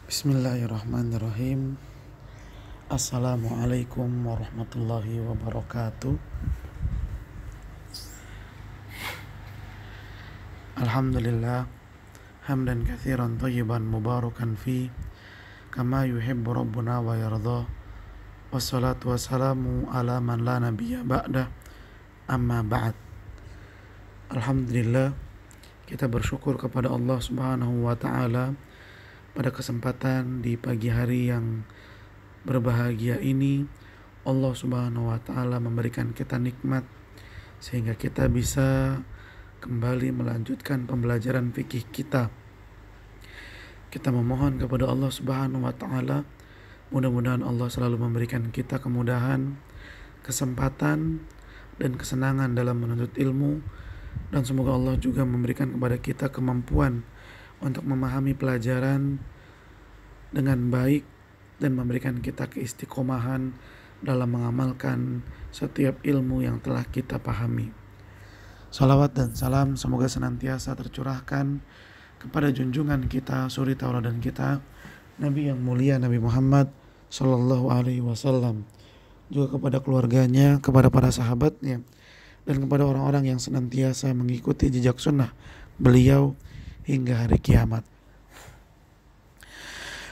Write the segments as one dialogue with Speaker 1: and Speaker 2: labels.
Speaker 1: Bismillahirrahmanirrahim. Assalamualaikum warahmatullahi wabarakatuh. Alhamdulillah hamdan katsiran thayyiban mubarakan fi kama yuhibbu rabbuna wa yarda. Wassalatu wassalamu ala man la nabiyya ba'da, amma ba'd. Alhamdulillah, kita bersyukur kepada Allah Subhanahu wa taala pada kesempatan di pagi hari yang berbahagia ini. Allah Subhanahu wa taala memberikan kita nikmat sehingga kita bisa kembali melanjutkan pembelajaran fikih kita. Kita memohon kepada Allah Subhanahu wa taala, mudah-mudahan Allah selalu memberikan kita kemudahan, kesempatan dan kesenangan dalam menuntut ilmu, dan semoga Allah juga memberikan kepada kita kemampuan untuk memahami pelajaran dengan baik dan memberikan kita keistiqomahan dalam mengamalkan setiap ilmu yang telah kita pahami. Salawat dan salam semoga senantiasa tercurahkan kepada junjungan kita, suri tauladan kita, Nabi yang mulia Nabi Muhammad Sallallahu Alaihi Wasallam, juga kepada keluarganya, kepada para sahabatnya, dan kepada orang-orang yang senantiasa mengikuti jejak sunnah beliau hingga hari kiamat.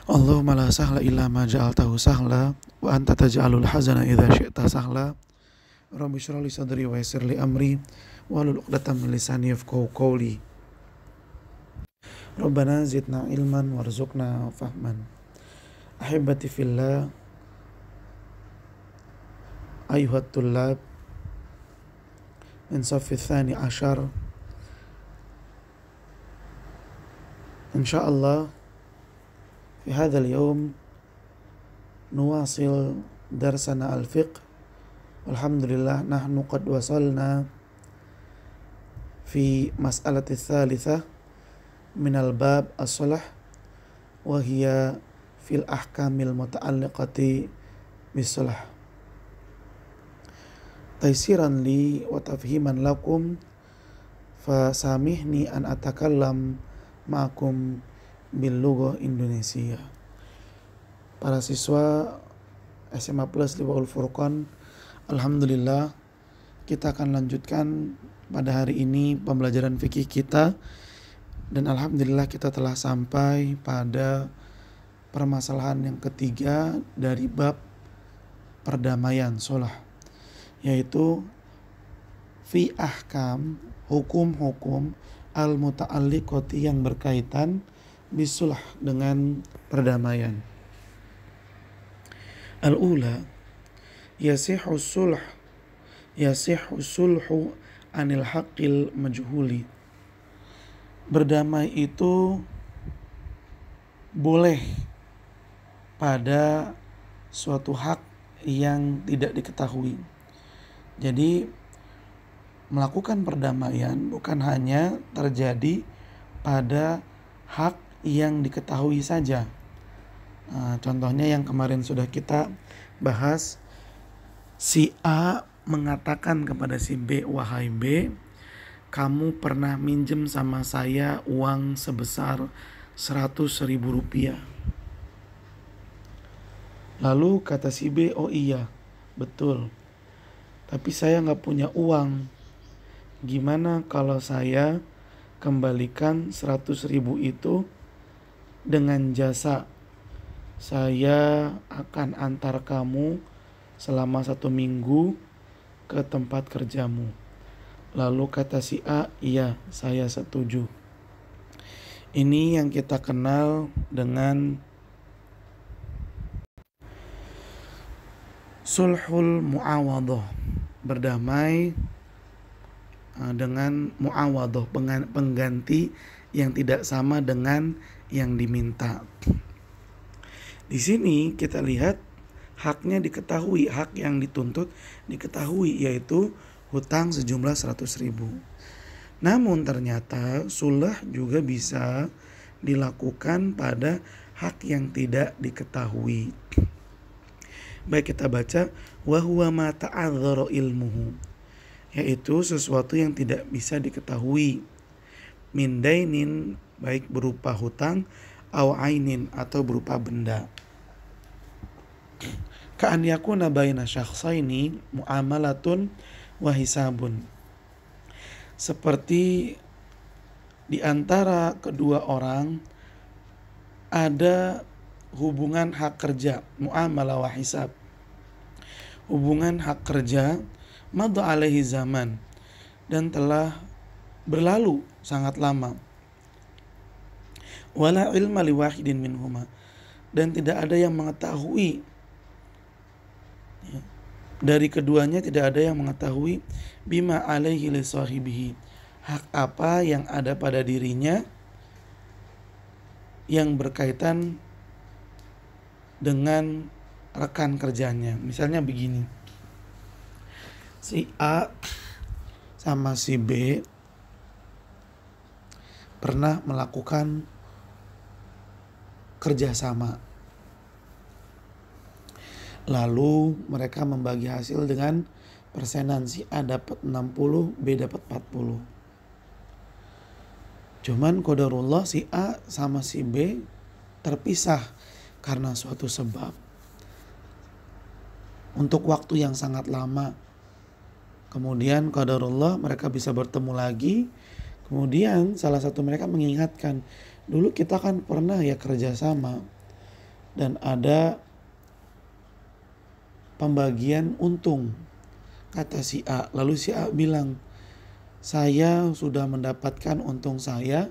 Speaker 1: Allahumma la sahla illa ma ja'altahu sahla wa anta taj'alul hazana idza syi'ta sahla. Rabbi shrah li sadri wa yassir li amri wahlul 'uqdatam min lisani yafqahu qawli. Rabbana zidna ilman warzuqna fahman. Ahibbati fillah, ayyuhat tullab min saffi tsani asyar. Insyaallah في هذا اليوم نواصل درسنا الفقه، والحمد لله نحن قد وصلنا في مسألة الثالثة من الباب الصلح، وهي في الأحكام المتعلقة بالصلح. تيسيرا لي وتفهيما لكم فسامحني أن أتكلم معكم باللغة Indonesia. Para siswa SMA Plus Liwaul Furqan, alhamdulillah kita akan lanjutkan pada hari ini pembelajaran fikih kita, dan alhamdulillah kita telah sampai pada permasalahan yang ketiga dari bab perdamaian shalah, yaitu fi ahkam, hukum-hukum al-muta'alliqati yang berkaitan bisulh, dengan perdamaian. Al-ula, yasihhu sulhu anil haqqil majhuli. Berdamai itu boleh pada suatu hak yang tidak diketahui. Jadi melakukan perdamaian bukan hanya terjadi pada hak yang diketahui saja. Contohnya yang kemarin sudah kita bahas, si A mengatakan kepada si B, wahai B, kamu pernah minjem sama saya uang sebesar 100.000 rupiah. Lalu kata si B, oh iya, betul, tapi saya gak punya uang. Gimana kalau saya kembalikan 100.000 itu dengan jasa? Saya akan antar kamu selama 1 minggu ke tempat kerjamu. Lalu kata si A, iya, saya setuju. Ini yang kita kenal dengan sulhul mu'awadhah, berdamai dengan mu'awadhah, pengganti yang tidak sama dengan yang diminta. Di sini kita lihat haknya diketahui, hak yang dituntut diketahui, yaitu hutang sejumlah 100.000. Namun ternyata sulah juga bisa dilakukan pada hak yang tidak diketahui. Baik, kita baca wa huwa ma ta'adzara ilmuhu, yaitu sesuatu yang tidak bisa diketahui, min dainin, baik berupa hutang au ainin atau berupa benda. Ka'an yakuna baina syakhsaini muamalatun wa hisabun. Seperti di antara kedua orang ada hubungan hak kerja, muamalah wa hisab. Hubungan hak kerja, madha alaihi zaman, dan telah berlalu sangat lama. Wala ilma liwahidin minhuma, dan tidak ada yang mengetahui dari keduanya, tidak ada yang mengetahui bima alaihi li sahibihi, hak apa yang ada pada dirinya yang berkaitan dengan rekan kerjanya. Misalnya begini, si A sama si B pernah melakukan kerjasama. Lalu mereka membagi hasil dengan persenan, si A dapat 60, B dapat 40. Cuman qadarullah si A sama si B terpisah karena suatu sebab untuk waktu yang sangat lama. Kemudian qadarullah mereka bisa bertemu lagi. Kemudian salah satu mereka mengingatkan, dulu kita kan pernah ya kerjasama dan ada pembagian untung, kata si A. Lalu si A bilang, saya sudah mendapatkan untung saya,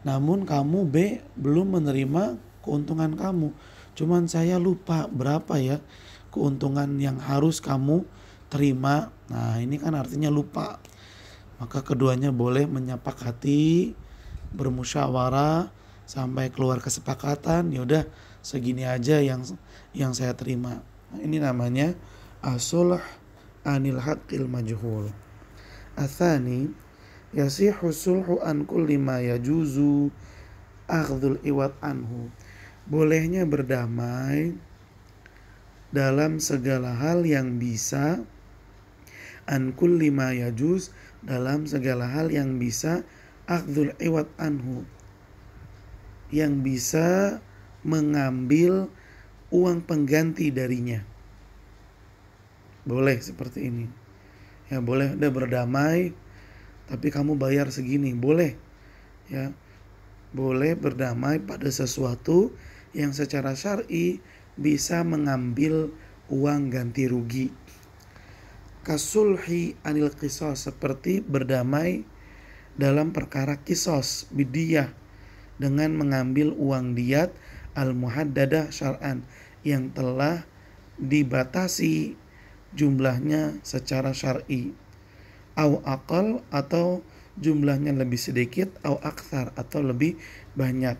Speaker 1: namun kamu B belum menerima keuntungan kamu. Cuman saya lupa berapa ya keuntungan yang harus kamu terima. Nah, ini kan artinya lupa. Maka keduanya boleh menyepakati, bermusyawarah sampai keluar kesepakatan, yaudah segini aja yang saya terima. Nah, ini namanya as-sulh anil haqqil majhul. Atsani yasihu sulhu an kulli ma yajuzu akhdhul iwad anhu. Bolehnya berdamai dalam segala hal yang bisa, an kulli ma yajuz, dalam segala hal yang bisa, akhdhul iwad anhu, yang bisa mengambil uang pengganti darinya. Boleh seperti ini. Ya boleh, udah berdamai tapi kamu bayar segini, boleh. Ya. Boleh berdamai pada sesuatu yang secara syar'i bisa mengambil uang ganti rugi. Kasulhi anil qisas, seperti berdamai dalam perkara kisos bidiyah dengan mengambil uang diyat al-muhaddadah syar'an yang telah dibatasi jumlahnya secara syar'i, au aqal, atau jumlahnya lebih sedikit, au aktsar, atau lebih banyak.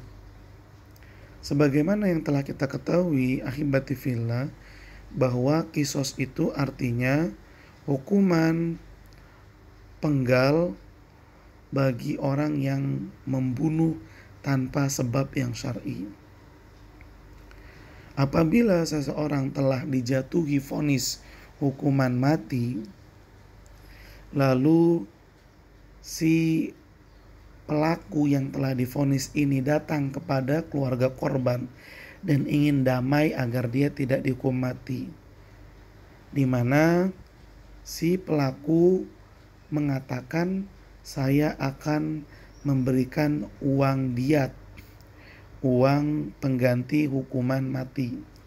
Speaker 1: Sebagaimana yang telah kita ketahui ahibati fillah, bahwa kisos itu artinya hukuman penggal bagi orang yang membunuh tanpa sebab yang syar'i. Apabila seseorang telah dijatuhi vonis hukuman mati, lalu si pelaku yang telah divonis ini datang kepada keluarga korban dan ingin damai agar dia tidak dihukum mati, di mana si pelaku mengatakan, saya akan memberikan uang diat, uang pengganti hukuman mati.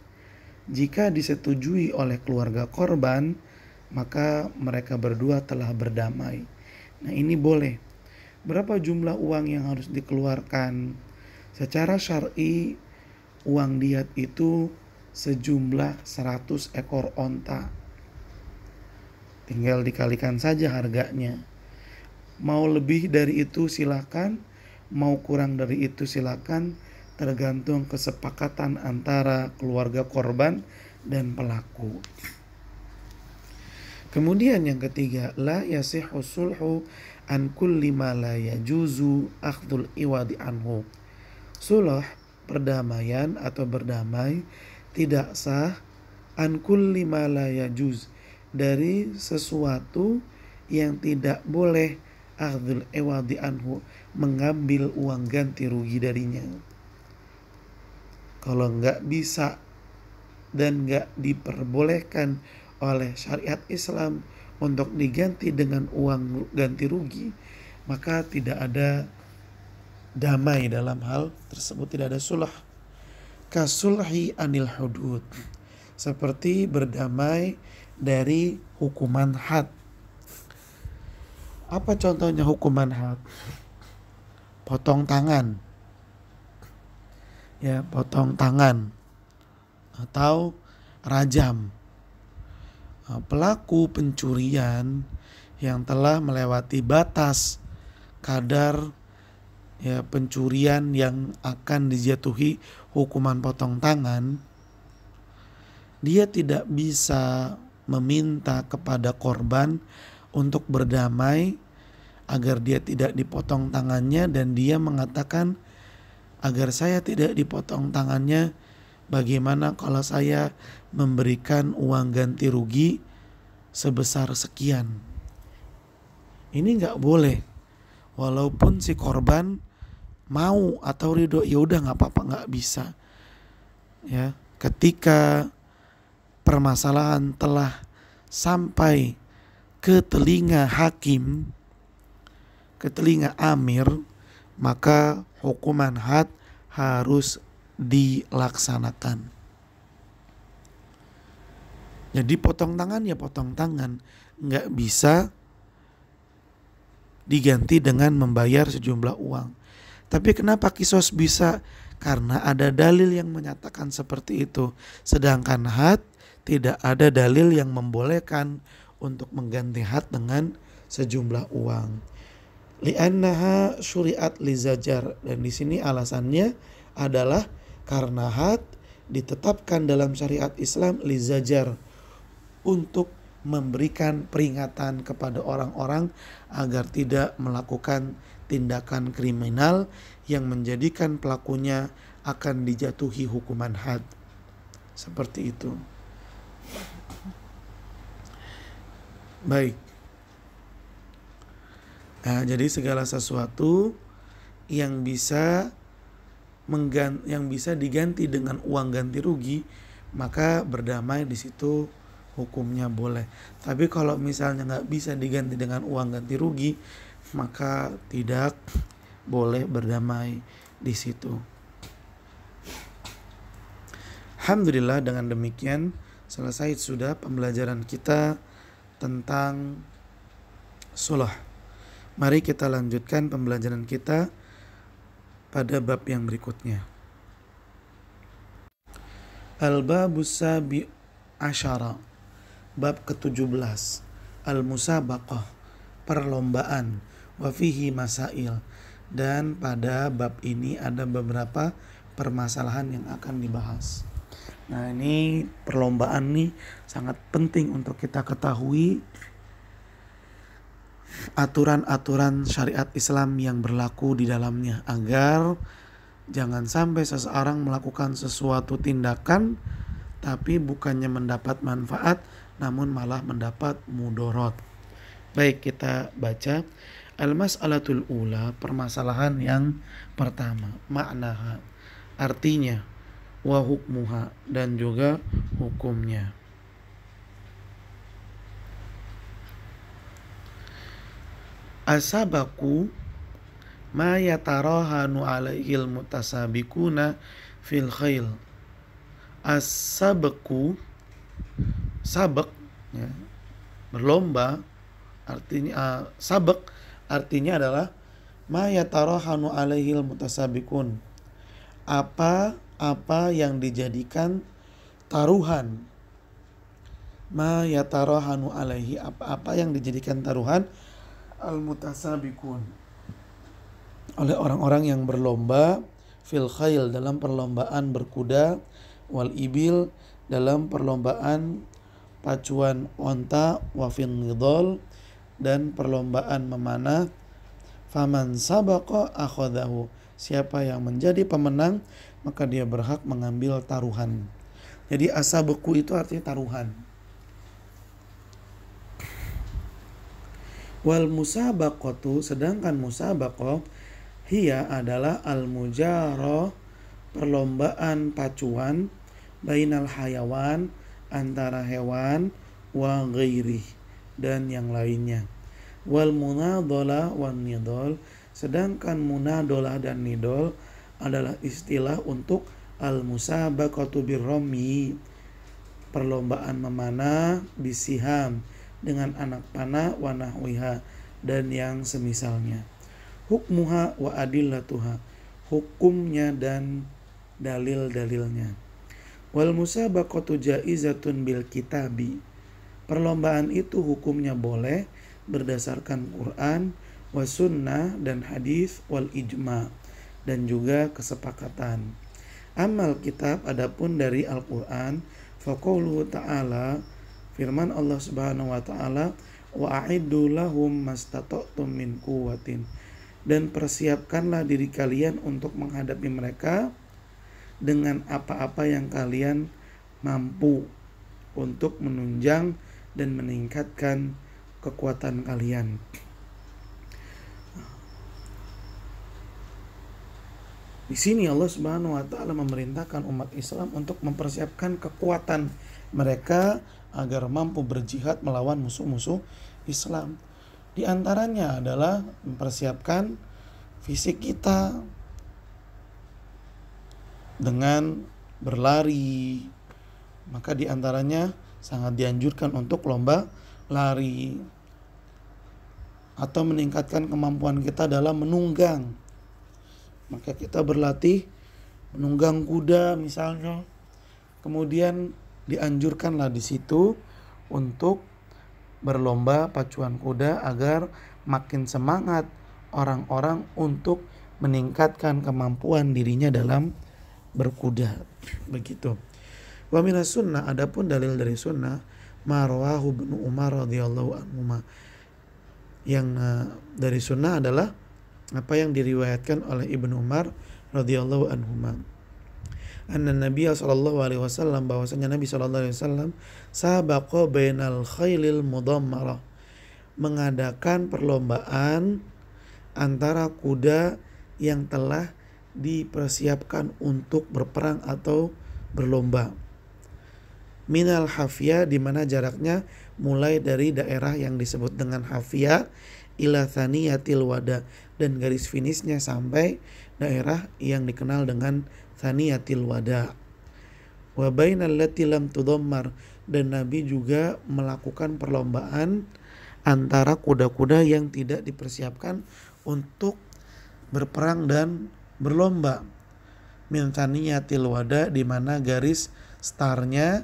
Speaker 1: Jika disetujui oleh keluarga korban, maka mereka berdua telah berdamai. Nah, ini boleh. Berapa jumlah uang yang harus dikeluarkan? Secara syar'i, uang diat itu sejumlah 100 ekor onta. Tinggal dikalikan saja harganya. Mau lebih dari itu silakan, mau kurang dari itu silakan, tergantung kesepakatan antara keluarga korban dan pelaku. Kemudian yang ketiga, la yasihhu sulhu an kulli ma la yajuzu akhdhul iwadi anhu. Sulh, perdamaian atau berdamai, tidak sah an kulli ma la yajuz, dari sesuatu yang tidak boleh akhdhul iwadi anhu, mengambil uang ganti rugi darinya. Kalau nggak bisa dan nggak diperbolehkan oleh syariat Islam untuk diganti dengan uang ganti rugi, maka tidak ada damai dalam hal tersebut, tidak ada sulh. Kasulhi anil hudud, seperti berdamai dari hukuman had. Apa contohnya hukuman had? Potong tangan, ya, potong tangan atau rajam. Pelaku pencurian yang telah melewati batas kadar, ya, pencurian yang akan dijatuhi hukuman potong tangan, dia tidak bisa meminta kepada korban untuk berdamai agar dia tidak dipotong tangannya, dan dia mengatakan, agar saya tidak dipotong tangannya, bagaimana kalau saya memberikan uang ganti rugi sebesar sekian. Ini nggak boleh. Walaupun si korban mau atau ridho, ya udah nggak apa-apa, nggak bisa. Ya, ketika permasalahan telah sampai ke telinga hakim, ke telinga amir, maka hukuman had harus dilaksanakan. Jadi potong tangan ya potong tangan, nggak bisa diganti dengan membayar sejumlah uang. Tapi kenapa kisos bisa? Karena ada dalil yang menyatakan seperti itu. Sedangkan had tidak ada dalil yang membolehkan untuk mengganti had dengan sejumlah uang. Li'annaha syuri'at lizajar, dan di sini alasannya adalah karena had ditetapkan dalam syariat Islam lizajar, untuk memberikan peringatan kepada orang-orang agar tidak melakukan tindakan kriminal yang menjadikan pelakunya akan dijatuhi hukuman had. Seperti itu. Baik. Nah, jadi segala sesuatu yang bisa diganti dengan uang ganti rugi, maka berdamai di situ hukumnya boleh. Tapi kalau misalnya nggak bisa diganti dengan uang ganti rugi, maka tidak boleh berdamai di situ. Alhamdulillah, dengan demikian selesai sudah pembelajaran kita tentang sulh. Mari kita lanjutkan pembelajaran kita pada bab yang berikutnya. Al-babus sabi asyara, bab ke-17, al-musabaqah, perlombaan, wa fihi masail, dan pada bab ini ada beberapa permasalahan yang akan dibahas. Nah, ini perlombaan nih sangat penting untuk kita ketahui aturan-aturan syariat Islam yang berlaku di dalamnya, agar jangan sampai seseorang melakukan sesuatu tindakan tapi bukannya mendapat manfaat namun malah mendapat mudorot. Baik, kita baca al-mas'alatul ula, permasalahan yang pertama, maknaha, artinya, wa hukmuha, dan juga hukumnya. Asabaku ma yatarahanu alaihil mutasabikuna fil khail. As-sabqu, sabak, ya, berlomba, artinya sabak artinya adalah ma yatarahanu alaihil mutasabikun, apa yang dijadikan taruhan. Ma yatarahanu alaihi, apa yang dijadikan taruhan al-mutasabikun, oleh orang-orang yang berlomba, fil khail, dalam perlombaan berkuda, wal ibil, dalam perlombaan pacuan onta, wa fil nidol, dan perlombaan memanah. Faman sabaqa akhadahu, siapa yang menjadi pemenang maka dia berhak mengambil taruhan. Jadi asabaku itu artinya taruhan. Wal musabaqatu, sedangkan musabaqah hiya adalah al mujarah perlombaan pacuan bainal hayawan, antara hewan, wa ghairi, dan yang lainnya. Wal munadhalah wan nidol, sedangkan munadalah dan nidol adalah istilah untuk al musabaqatu birrami, perlombaan memanah, bisiham, dengan anak panah, wa nahwiha, dan yang semisalnya. Hukmuha wa adillatuha, hukumnya dan dalil-dalilnya. Wal musabaqatu jaizatun bil kitabi, perlombaan itu hukumnya boleh berdasarkan Quran, wa sunnah dan hadis, wal ijma, dan juga kesepakatan. Amal kitab, adapun dari Al-Quran, faqauluhu ta'ala, firman Allah Subhanahu wa ta'ala, wa a'iddu lahum mastata'tum min quwwatin, dan persiapkanlah diri kalian untuk menghadapi mereka dengan apa-apa yang kalian mampu untuk menunjang dan meningkatkan kekuatan kalian. Di sini Allah Subhanahu wa taala memerintahkan umat Islam untuk mempersiapkan kekuatan mereka agar mampu berjihad melawan musuh-musuh Islam. Di antaranya adalah mempersiapkan fisik kita dengan berlari. Maka di antaranya sangat dianjurkan untuk lomba lari atau meningkatkan kemampuan kita dalam menunggang. Maka kita berlatih menunggang kuda misalnya. Kemudian dianjurkanlah di situ untuk berlomba pacuan kuda agar makin semangat orang-orang untuk meningkatkan kemampuan dirinya dalam berkuda. Begitu. Wa minas sunnah, adapun dalil dari sunnah, marwahu bin Umar radhiyallahu anhu, yang dari sunnah adalah apa yang diriwayatkan oleh Ibnu Umar radhiyallahu anhu, anna Nabi sallallahu alaihi wasallam, bahwasanya Nabi sallallahu alaihi wasallam sabaqa bainal khailil mudammarah, mengadakan perlombaan antara kuda yang telah dipersiapkan untuk berperang atau berlomba. Minal hafiyah, di mana jaraknya mulai dari daerah yang disebut dengan hafiyah ila thaniyatil wada, dan garis finishnya sampai daerah yang dikenal dengan thaniyatil wada. Wa bainal lati lam tudammar, dan Nabi juga melakukan perlombaan antara kuda-kuda yang tidak dipersiapkan untuk berperang dan berlomba. Min thaniyatil wada, di mana garis startnya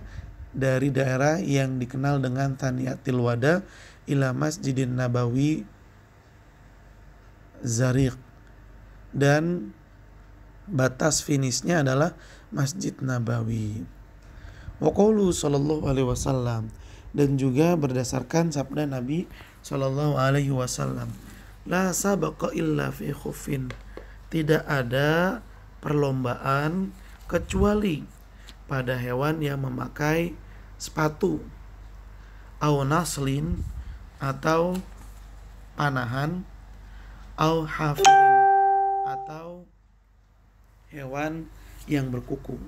Speaker 1: dari daerah yang dikenal dengan Thaniyatil Wada ila Masjidin Nabawi Zariq, dan batas finishnya adalah Masjid Nabawi. Wa qaulu sallallahu alaihi wasallam, dan juga berdasarkan sabda Nabi sallallahu alaihi wasallam, la sabaqa illa fi khuffin, tidak ada perlombaan kecuali pada hewan yang memakai sepatu, au naslin, atau panahan, au hafirin, atau hewan yang berkuku.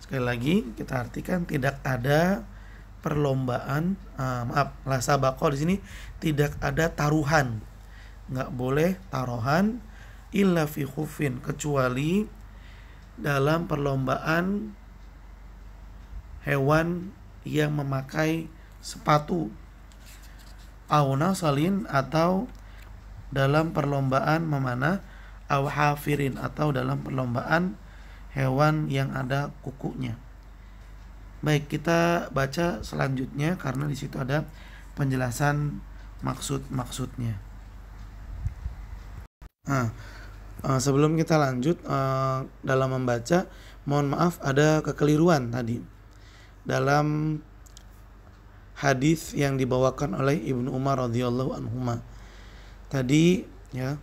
Speaker 1: Sekali lagi kita artikan, tidak ada perlombaan, la sabaqah di sini tidak ada taruhan, nggak boleh taruhan, illa fi khufin, kecuali dalam perlombaan hewan yang memakai sepatu, au nasalin, atau dalam perlombaan memanah, au hafirin, atau dalam perlombaan hewan yang ada kukunya. Baik, kita baca selanjutnya karena di situ ada penjelasan maksud-maksudnya. Sebelum kita lanjut dalam membaca, mohon maaf ada kekeliruan tadi dalam hadis yang dibawakan oleh Ibnu Umar radhiyallahu anhuma. Tadi ya,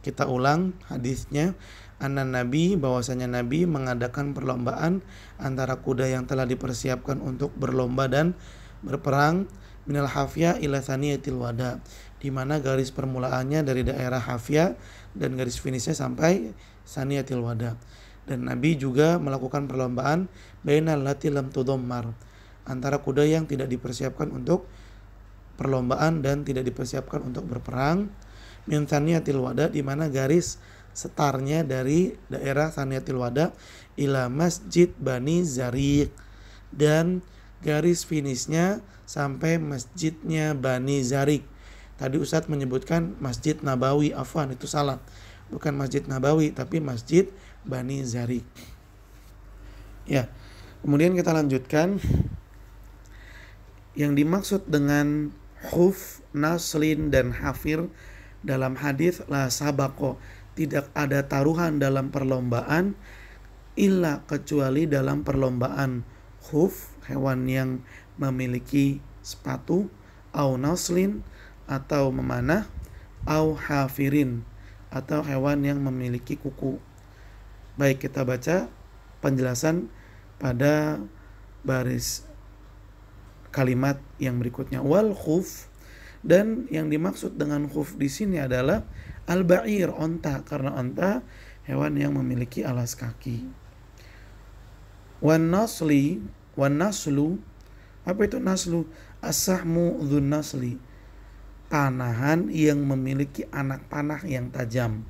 Speaker 1: kita ulang hadisnya. Anna Nabi, bahwasanya Nabi mengadakan perlombaan antara kuda yang telah dipersiapkan untuk berlomba dan berperang, minal hafiyah ila thaniyatil wada, di mana garis permulaannya dari daerah hafiyah dan garis finishnya sampai thaniyatil wada. Dan Nabi juga melakukan perlombaan bainal lati lam tudammar, antara kuda yang tidak dipersiapkan untuk perlombaan dan tidak dipersiapkan untuk berperang, min Thaniyatil Wada, di mana garis setarnya dari daerah Thaniyatil Wada ila Masjid Bani Zariq, dan garis finishnya sampai masjidnya Bani Zariq. Tadi Ustadz menyebutkan Masjid Nabawi, afwan, itu salah. Bukan Masjid Nabawi tapi Masjid Bani Zariq. Ya, kemudian kita lanjutkan. Yang dimaksud dengan khuf, naslin, dan hafir dalam hadis la sabako, tidak ada taruhan dalam perlombaan illa, kecuali dalam perlombaan khuf, hewan yang memiliki sepatu, au naslin, atau memanah, au hafirin, atau hewan yang memiliki kuku. Baik, kita baca penjelasan pada baris kalimat yang berikutnya. Wal khuf, dan yang dimaksud dengan khuf di sini adalah al-ba'ir, onta, karena onta hewan yang memiliki alas kaki. Wan naslu, apa itu naslu? As-sahmu dzun nasli, panahan yang memiliki anak panah yang tajam.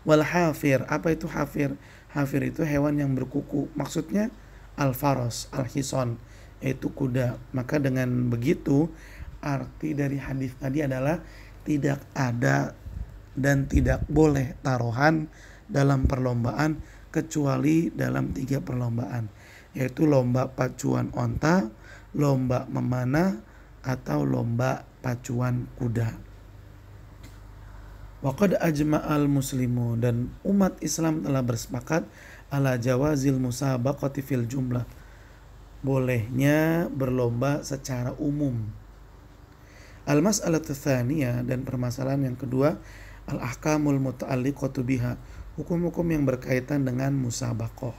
Speaker 1: Wal hafir, apa itu hafir? Hafir itu hewan yang berkuku, maksudnya al-faros, al-hison, yaitu kuda. Maka dengan begitu arti dari hadis tadi adalah tidak ada dan tidak boleh taruhan dalam perlombaan kecuali dalam 3 perlombaan, yaitu lomba pacuan onta, lomba memanah, atau lomba pacuan kuda. Waqad ajma'al muslimu, dan umat Islam telah bersepakat ala jawazil musabaqati fil jumlah, bolehnya berlomba secara umum. Al-mas'alatu tsaniyah, dan permasalahan yang kedua, al-ahkamul muta'alliqatu biha, hukum-hukum yang berkaitan dengan musabaqah.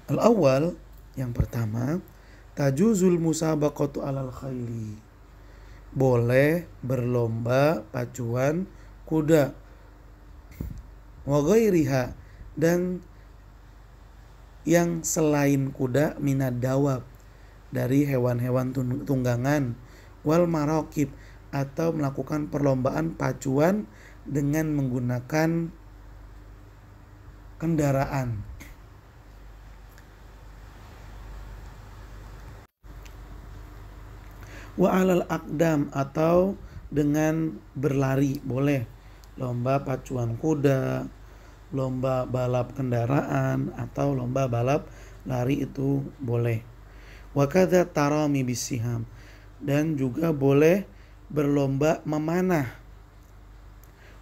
Speaker 1: Al-awwal, yang pertama, tajuzul musabaqatu alal khayli, boleh berlomba pacuan kuda, wa ghairiha, dan yang selain kuda, minad dawab, dari hewan-hewan tunggangan, wal maraqib, atau melakukan perlombaan pacuan dengan menggunakan kendaraan. Wa alal aqdam, atau dengan berlari, boleh lomba pacuan kuda, lomba balap kendaraan, atau lomba balap lari, itu boleh. Wa kadza tarami bisiham, dan juga boleh berlomba memanah.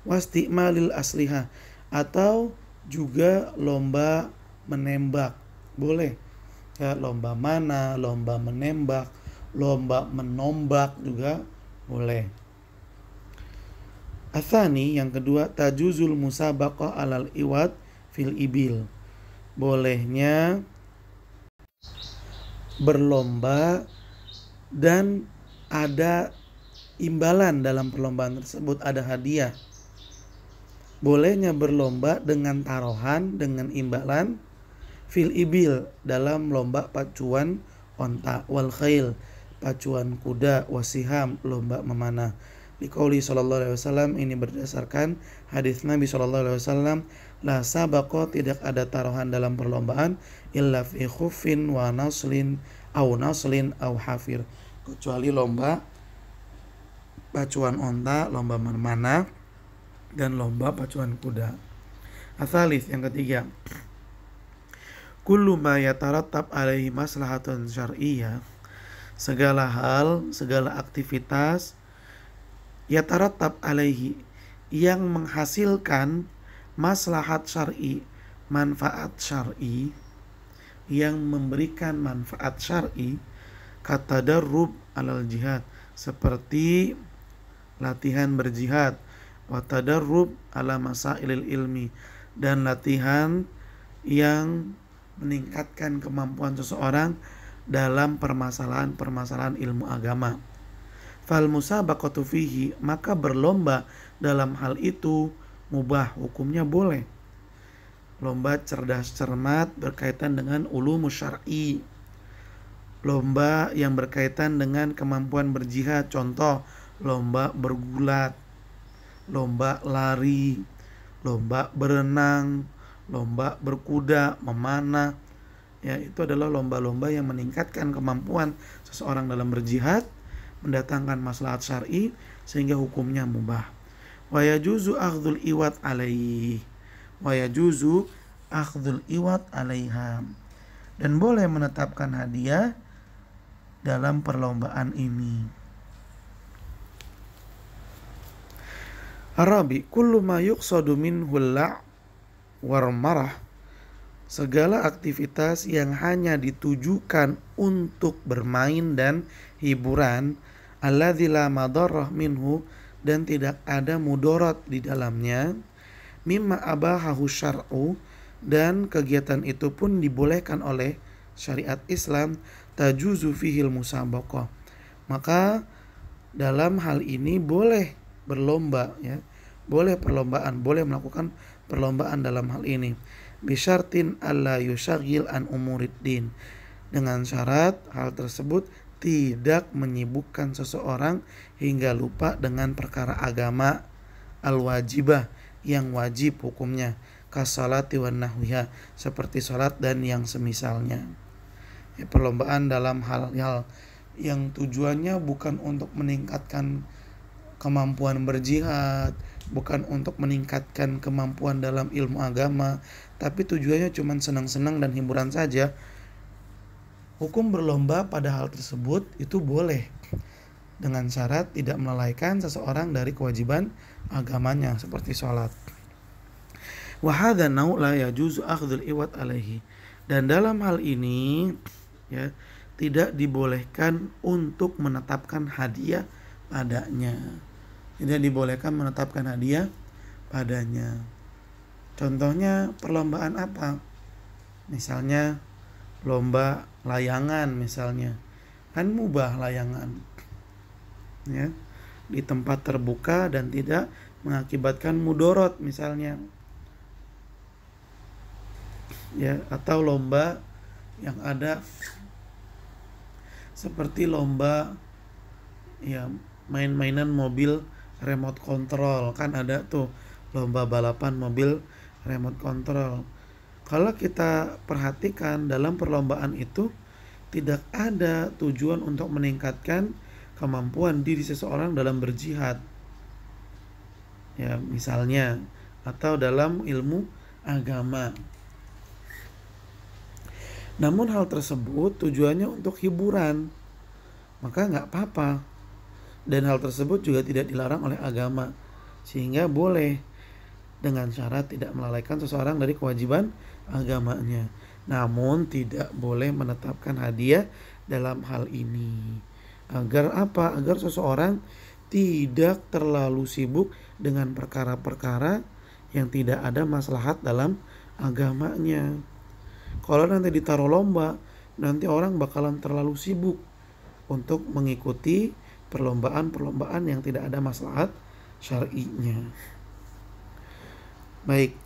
Speaker 1: Wasti'malil asliha, atau juga lomba menembak, boleh ya, lomba mana, lomba menembak, lomba menombak juga boleh. Atsani, yang kedua, tajuzul musabaqah alal iwad fil ibil, bolehnya berlomba dan ada imbalan dalam perlombaan tersebut, ada hadiah. Bolehnya berlomba dengan taruhan, dengan imbalan, fil ibil, dalam lomba pacuan onta, wal khail, pacuan kuda, wasiham, lomba memanah. Liqauli sallallahu alaihi wasallam, ini berdasarkan hadis Nabi sallallahu alaihi wasallam, la sabaqa, tidak ada taruhan dalam perlombaan, illa fi khuffin wa naslin au hafir, kecuali lomba pacuan onta, lomba memanah, dan lomba pacuan kuda. Atsalits, yang ketiga, kullu ma yatarattab alaihi maslahatun syar'iyyah, segala hal, segala aktivitas, yatarattab alaihi, yang menghasilkan maslahat syar'i, manfaat syar'i, yang memberikan manfaat syar'i, katadarrub alal jihad, seperti latihan berjihad, wa tadarrub ala masailil ilmi, dan latihan yang meningkatkan kemampuan seseorang dalam permasalahan-permasalahan ilmu agama. Fal musabaqatu fihi, maka berlomba dalam hal itu mubah, hukumnya boleh. lomba cerdas cermat berkaitan dengan ulumus syar'i, lomba yang berkaitan dengan kemampuan berjihad, contoh lomba bergulat, lomba lari, lomba berenang, lomba berkuda, memanah. Ya, itu adalah lomba-lomba yang meningkatkan kemampuan seseorang dalam berjihad, mendatangkan maslahat syar'i sehingga hukumnya mubah. Wa yajuzu akhdhul iwat alaihi. Wa yajuzu akhdhul iwat alaiha. Dan boleh menetapkan hadiah dalam perlombaan ini. Arabi, kullu ma yuqsadu minhu la' war marah. Segala aktivitas yang hanya ditujukan untuk bermain dan hiburan, alladzi la madarrah minhu, dan tidak ada mudarat di dalamnya, mimma abahahu syar'u, dan kegiatan itu pun dibolehkan oleh syariat Islam, tajuzu fihil musabaqah. Maka dalam hal ini boleh berlomba, ya. Boleh perlombaan, boleh melakukan perlombaan dalam hal ini. Bisyartin alla yusyagil an umuriddin, dengan syarat hal tersebut tidak menyibukkan seseorang hingga lupa dengan perkara agama al-wajibah, yang wajib hukumnya, kasalati wan nahwiha, seperti salat dan yang semisalnya. Ya, perlombaan dalam hal-hal yang tujuannya bukan untuk meningkatkan kemampuan berjihad, bukan untuk meningkatkan kemampuan dalam ilmu agama, tapi tujuannya cuma senang-senang dan hiburan saja, hukum berlomba pada hal tersebut itu boleh, dengan syarat tidak melalaikan seseorang dari kewajiban agamanya seperti sholat. Wa hadza nau' la yajuzu akhdhul iwat alaihi. Dan dalam hal ini, ya, tidak dibolehkan untuk menetapkan hadiah padanya. Tidak dibolehkan menetapkan hadiah padanya. Contohnya perlombaan apa? Misalnya lomba layangan misalnya. Kan mubah layangan. Ya, di tempat terbuka dan tidak mengakibatkan mudorot misalnya. Ya, atau lomba yang ada seperti lomba, ya, main-mainan mobil remote control, kan ada tuh lomba balapan mobil remote control. Kalau kita perhatikan dalam perlombaan itu tidak ada tujuan untuk meningkatkan kemampuan diri seseorang dalam berjihad, ya misalnya, atau dalam ilmu agama. Namun hal tersebut tujuannya untuk hiburan, maka nggak apa-apa. Dan hal tersebut juga tidak dilarang oleh agama, sehingga boleh, dengan syarat tidak melalaikan seseorang dari kewajiban agamanya. Namun tidak boleh menetapkan hadiah dalam hal ini. Agar apa? Agar seseorang tidak terlalu sibuk dengan perkara-perkara yang tidak ada maslahat dalam agamanya. Kalau nanti ditaruh lomba, nanti orang bakalan terlalu sibuk untuk mengikuti perlombaan-perlombaan yang tidak ada maslahat syar'inya. Baik,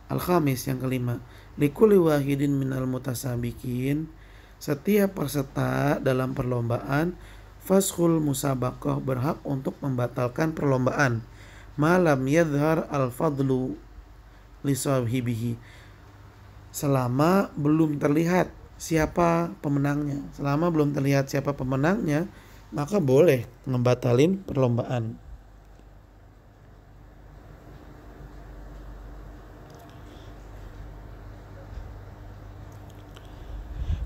Speaker 1: al-khamis, yang kelima, likulli wahidin minal mutasabiqin, setiap peserta dalam perlombaan, faskhul musabaqah, berhak untuk membatalkan perlombaan, malam yadhhar al-fadlu li sahibihi, selama belum terlihat siapa pemenangnya. Selama belum terlihat siapa pemenangnya, maka boleh ngebatalin perlombaan.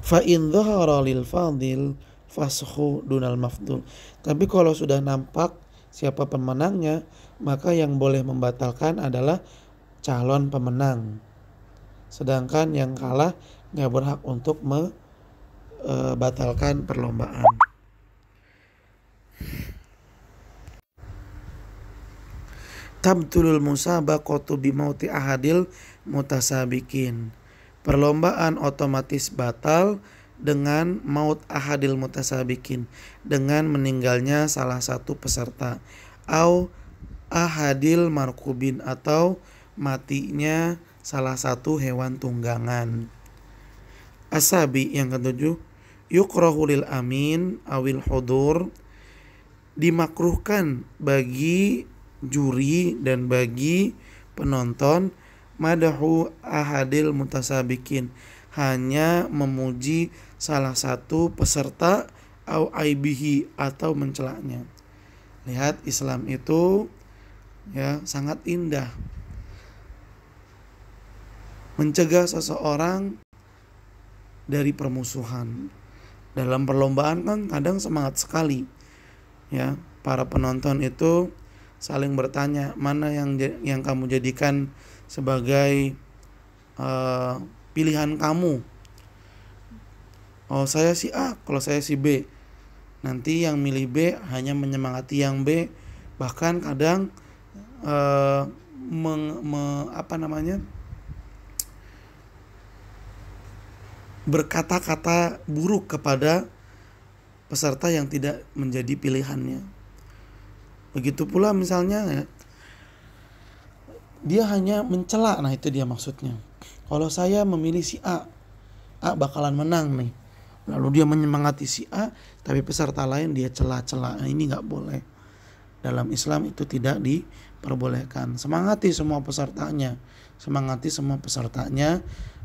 Speaker 1: Fa in dhahara lil fadil fashu dunal mafdul. Tapi kalau sudah nampak siapa pemenangnya, maka yang boleh membatalkan adalah calon pemenang. Sedangkan yang kalah nggak berhak untuk membatalkan perlombaan. Tabtulul musabaqatu bimauti ahadil mutasabiqin. Perlombaan otomatis batal dengan maut ahadil mutasabiqin, dengan meninggalnya salah satu peserta, au ahadil markubin, atau matinya salah satu hewan tunggangan. Asabi yang ketujuh, yukrahu lil amin awil hudur, dimakruhkan bagi juri dan bagi penonton madahu ahadil mutasabikin, hanya memuji salah satu peserta au aibihi atau mencelaknya. Lihat, Islam itu ya sangat indah, mencegah seseorang dari permusuhan. Dalam perlombaan kan kadang semangat sekali, ya, para penonton itu saling bertanya, mana yang kamu jadikan sebagai pilihan kamu. Oh, saya si A, kalau saya si B. Nanti yang milih B hanya menyemangati yang B, bahkan kadang berkata-kata buruk kepada peserta yang tidak menjadi pilihannya. Begitu pula misalnya ya, dia hanya mencela, nah itu dia maksudnya. Kalau saya memilih si A bakalan menang nih. Lalu dia menyemangati si A, tapi peserta lain dia cela-cela. Nah, ini nggak boleh. Dalam Islam itu tidak diperbolehkan. Semangati semua pesertanya,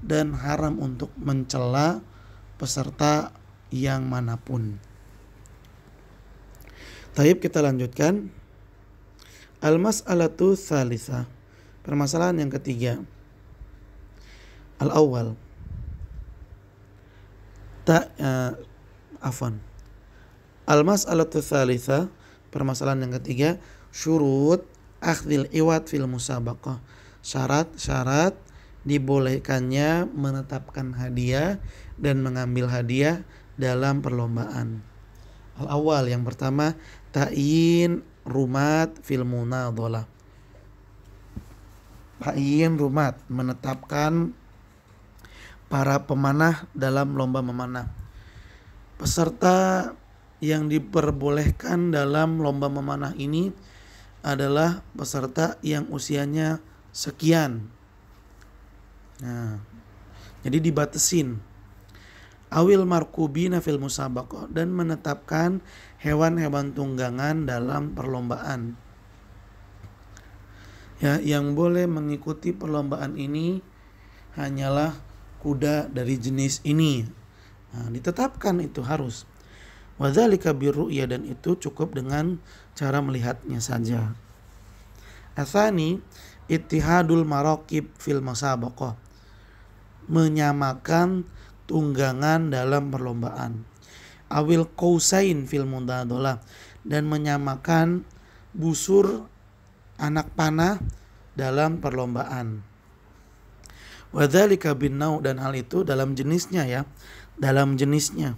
Speaker 1: dan haram untuk mencela peserta yang manapun. Taib, kita lanjutkan. Al-mas'alatu tsalitsah, permasalahan yang ketiga. Al-awwal, Al-mas'alatu tsalitsah, permasalahan yang ketiga, syurut akhdil iwad fil musabaqah, syarat-syarat dibolehkannya menetapkan hadiah dan mengambil hadiah dalam perlombaan. Al-awwal, yang pertama, ta'yin rumat fil munadhalah. Ta'yin rumat, menetapkan para pemanah dalam lomba memanah. Peserta yang diperbolehkan dalam lomba memanah ini adalah peserta yang usianya sekian. Nah, jadi dibatasin. Awil markubina fil musabaqah, dan menetapkan hewan-hewan tunggangan dalam perlombaan. Ya, yang boleh mengikuti perlombaan ini hanyalah kuda dari jenis ini. Nah, ditetapkan itu harus. Wadzalika birru'ya, dan itu cukup dengan cara melihatnya saja. Atsani, ittihadul maraqib fil musabaqah, menyamakan tunggangan dalam perlombaan. Awil qausain fil mudadalah, dan menyamakan busur anak panah dalam perlombaan. Wadzalika bin nau, dan hal itu dalam jenisnya ya, dalam jenisnya.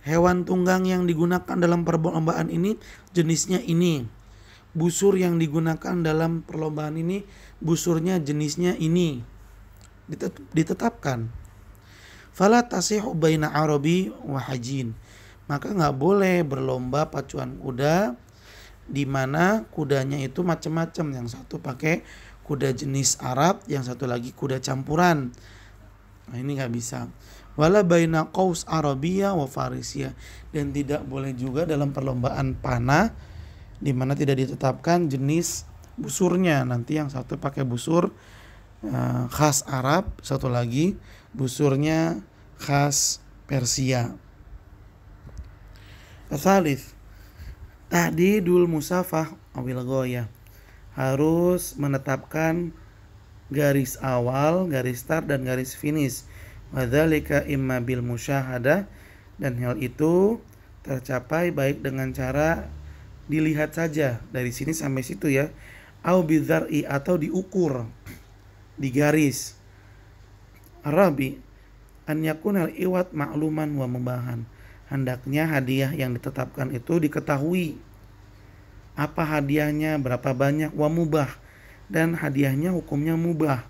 Speaker 1: Hewan tunggang yang digunakan dalam perlombaan ini jenisnya ini. Busur yang digunakan dalam perlombaan ini busurnya jenisnya ini. Ditetapkan. Fala tasihu baina arabi wa hajin, maka enggak boleh berlomba pacuan kuda di mana kudanya itu macam-macam, yang satu pakai kuda jenis Arab, yang satu lagi kuda campuran. Nah, ini enggak bisa. Wala baina qaus arabiyah wa farisiyah, dan tidak boleh juga dalam perlombaan panah di mana tidak ditetapkan jenis busurnya. Nanti yang satu pakai busur khas Arab, satu lagi busurnya khas Persia. Tsalits, tahdidul musafah awil ghoyah, harus menetapkan garis awal, garis start, dan garis finish. Wadzalika imma bil musyahadah, dan hal itu tercapai baik dengan cara dilihat saja dari sini sampai situ ya, au bidzar'i, atau diukur di garis. Arabi, an yakunal iwat ma'luman wa mubahan, hendaknya hadiah yang ditetapkan itu diketahui apa hadiahnya, berapa banyak, wa mubah, dan hadiahnya hukumnya mubah.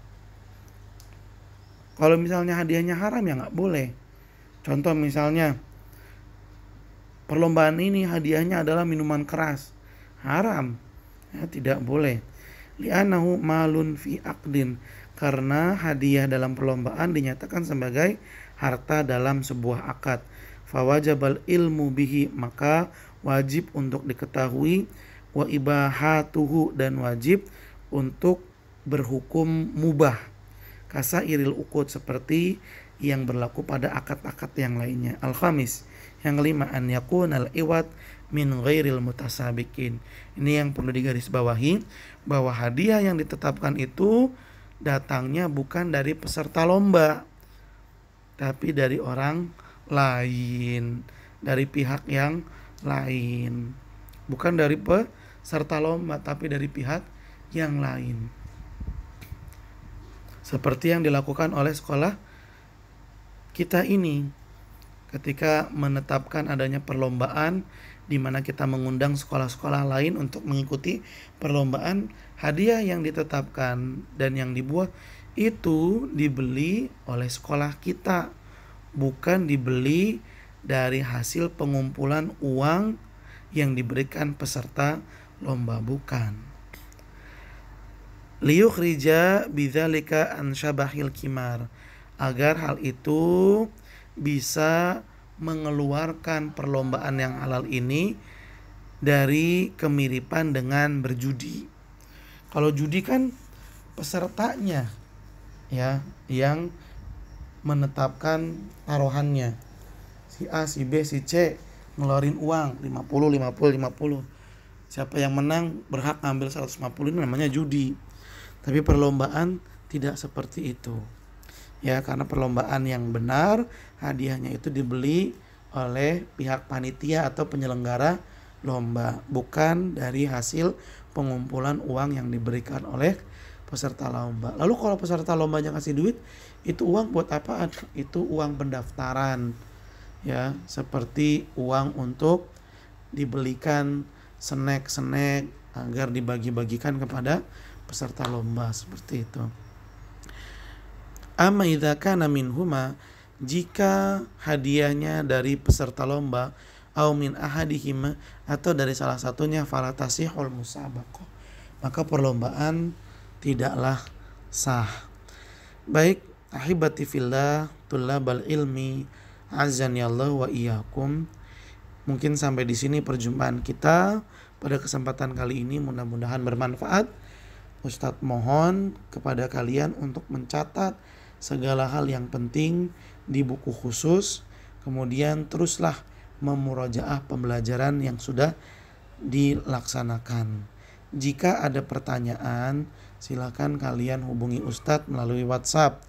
Speaker 1: Kalau misalnya hadiahnya haram ya nggak boleh. Contoh misalnya perlombaan ini hadiahnya adalah minuman keras, haram, ya, tidak boleh. Li'annahu malun fi aqdin, karena hadiah dalam perlombaan dinyatakan sebagai harta dalam sebuah akad. Fawajabal ilmu bihi, maka wajib untuk diketahui, wa ibahatuhu, dan wajib untuk berhukum mubah, kasairil uqud, seperti yang berlaku pada akad-akad yang lainnya. Al-khamis, yang kelima, an yakunal iwat min ghairil mutasabiqin. Ini yang perlu digarisbawahi, bahwa hadiah yang ditetapkan itu datangnya bukan dari peserta lomba, tapi dari orang lain, dari pihak yang lain. Bukan dari peserta lomba, tapi dari pihak yang lain. Seperti yang dilakukan oleh sekolah kita ini ketika menetapkan adanya perlombaan, di mana kita mengundang sekolah-sekolah lain untuk mengikuti perlombaan. Hadiah yang ditetapkan dan yang dibuat itu dibeli oleh sekolah kita, bukan dibeli dari hasil pengumpulan uang yang diberikan peserta lomba, bukan. Liyukhrija bidzalika an syabahil kimar, agar hal itu bisa mengeluarkan perlombaan yang halal ini dari kemiripan dengan berjudi. Kalau judi kan pesertanya ya yang menetapkan taruhannya. Si A, si B, si C ngeluarin uang 50. Siapa yang menang berhak ngambil 150, ini namanya judi. Tapi perlombaan tidak seperti itu. Ya, karena perlombaan yang benar, hadiahnya itu dibeli oleh pihak panitia atau penyelenggara lomba, bukan dari hasil pengumpulan uang yang diberikan oleh peserta lomba. Lalu kalau peserta lombanya ngasih duit, itu uang buat apaan? Itu uang pendaftaran. Ya, seperti uang untuk dibelikan snack-snack agar dibagi-bagikan kepada peserta lomba, seperti itu. Amma idza kana minhuma, jika hadiahnya dari peserta lomba, au min ahadihima, atau dari salah satunya, fala tasihul musabaqah, maka perlombaan tidaklah sah. Baik, ahibati fillah, tullabal ilmi, azani Allah wa iyyakum. Mungkin sampai di sini perjumpaan kita pada kesempatan kali ini, mudah-mudahan bermanfaat. Ustadz mohon kepada kalian untuk mencatat segala hal yang penting di buku khusus, kemudian teruslah memurajaah pembelajaran yang sudah dilaksanakan. Jika ada pertanyaan, silakan kalian hubungi Ustadz melalui WhatsApp.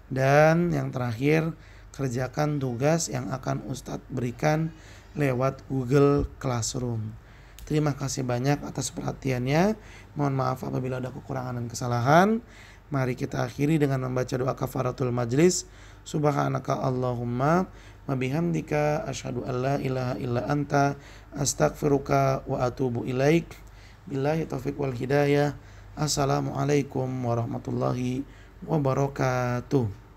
Speaker 1: Dan yang terakhir, kerjakan tugas yang akan Ustadz berikan lewat Google Classroom. Terima kasih banyak atas perhatiannya. Mohon maaf apabila ada kekurangan dan kesalahan. Mari kita akhiri dengan membaca doa kafaratul majlis. Subhanaka Allahumma wa bihamdika asyhadu an la ilaha illa anta astaghfiruka wa atubu ilaik. Billahi taufiq wal hidayah. Assalamualaikum warahmatullahi wabarakatuh.